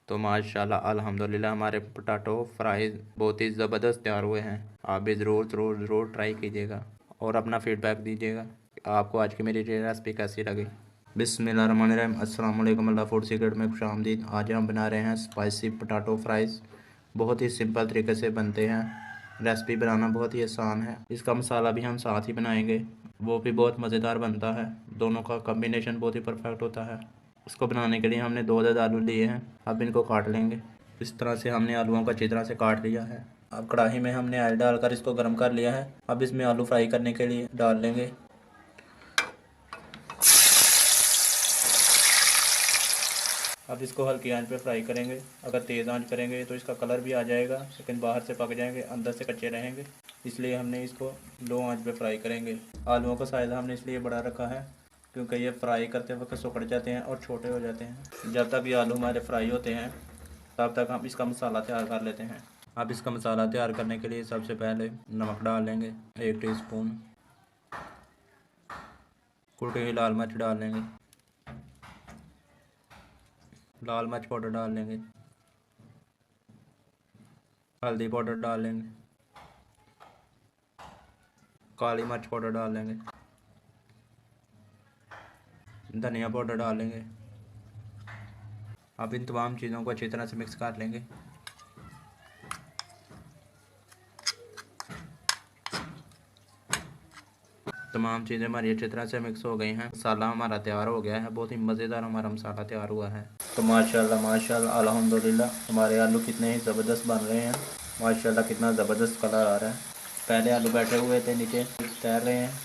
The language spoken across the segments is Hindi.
तो माशाल्लाह अल्हम्दुलिल्लाह हमारे पोटैटो फ्राइज़ बहुत ही ज़बरदस्त तैयार हुए हैं। आप भी ज़रूर ट्राई कीजिएगा और अपना फीडबैक दीजिएगा कि आपको आज की मेरी रेसिपी कैसी लगी। बिस्मिल्लाहिर्रहमानिर्रहीम, अस्सलाम वालेकुम, अल्लाह फूड सीक्रेट में खुशामदीद। आज हम बना रहे हैं स्पाइसी पोटैटो फ्राइज़। बहुत ही सिंपल तरीके से बनते हैं। रेसिपी बनाना बहुत ही आसान है। इसका मसाला भी हम साथ ही बनाएंगे, वो भी बहुत मज़ेदार बनता है। दोनों का कॉम्बिनेशन बहुत ही परफेक्ट होता है। इसको बनाने के लिए हमने 2 अदद आलू लिए हैं। अब इनको काट लेंगे। इस तरह से हमने आलूओं को अच्छी तरह से काट लिया है। अब कढ़ाई में हमने ऑयल डालकर इसको गर्म कर लिया है। अब इसमें आलू फ्राई करने के लिए डाल लेंगे। अब इसको हल्की आंच पे फ्राई करेंगे। अगर तेज़ आंच करेंगे तो इसका कलर भी आ जाएगा, लेकिन बाहर से पक जाएंगे, अंदर से कच्चे रहेंगे। इसलिए हमने इसको लो आंच पे फ्राई करेंगे। आलूओं का साइज़ हमने इसलिए बड़ा रखा है क्योंकि ये फ्राई करते वक्त सिकुड़ जाते हैं और छोटे हो जाते हैं। जब तक ये आलू हमारे फ्राई होते हैं तब तक हम इसका मसाला तैयार कर लेते हैं। अब इसका मसाला तैयार करने के लिए सबसे पहले नमक डाल लेंगे 1 टीस्पून। कुटी हुई लाल मिर्च डाल लेंगे। लाल मिर्च पाउडर डाल लेंगे। हल्दी पाउडर डाल लेंगे। काली मिर्च पाउडर डाल लेंगे। धनिया पाउडर डाल लेंगे। अब इन तमाम चीज़ों को अच्छी तरह से मिक्स कर लेंगे। तमाम चीज़ें हमारी अच्छी तरह से मिक्स हो गई हैं। मसाला हमारा तैयार हो गया है। बहुत ही मज़ेदार हमारा मसाला तैयार हुआ है। तो माशाल्लाह अल्हम्दुलिल्लाह हमारे आलू कितने ही ज़बरदस्त बन रहे हैं। माशाल्लाह कितना ज़बरदस्त कलर आ रहा है। पहले आलू बैठे हुए थे नीचे, तैर रहे हैं।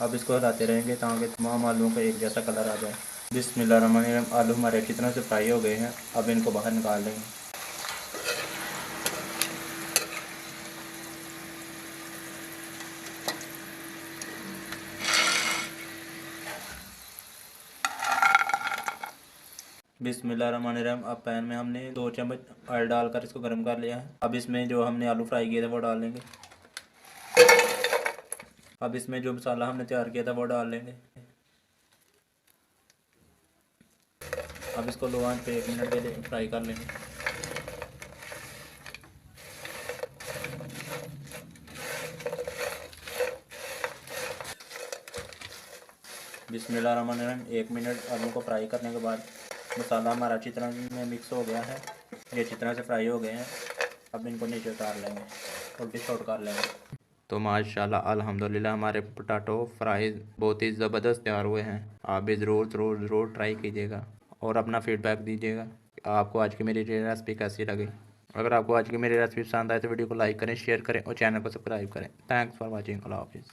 अब इसको हिलाते रहेंगे ताकि तमाम आलूओं का एक जैसा कलर आ जाए। बिस्मिल्लाहिर्रहमानिर्रहीम, आलू हमारे अच्छी तरह से फ्राई हो गए हैं। अब इनको बाहर निकाल लेंगे। बिस्मिल्लाहिर्रहमानिर्रहीम, अब पैन में हमने 2 चम्मच ऑयल डालकर इसको गर्म कर लिया है। अब इसमें जो हमने आलू फ्राई किए थे वो डाल लेंगे। अब इसमें जो मसाला हमने तैयार किया था वो डाल लेंगे। अब इसको लो आंच पे 1 मिनट के लिए फ्राई कर लेंगे। बिस्मिल्लाहिर्रहमानिर्रहीम, 1 मिनट आलू को फ्राई करने के बाद मसाला हमारा अच्छी तरह में मिक्स हो गया है। ये अच्छी तरह से फ्राई हो गए हैं। अब इनको नीचे उतार लेंगे और डिश आउट कर लेंगे। तो माशाल्लाह अल्हम्दुलिल्लाह हमारे पोटैटो फ्राइज़ बहुत ही ज़बरदस्त तैयार हुए हैं। आप भी ज़रूर ट्राई कीजिएगा और अपना फीडबैक दीजिएगा कि आपको आज की मेरी रेसिपी कैसी लगी। अगर आपको आज की मेरी रेसिपी पसंद आए तो वीडियो को लाइक करें, शेयर करें और चैनल को सब्सक्राइब करें। Thanks for watching. अल्लाह हाफिज़।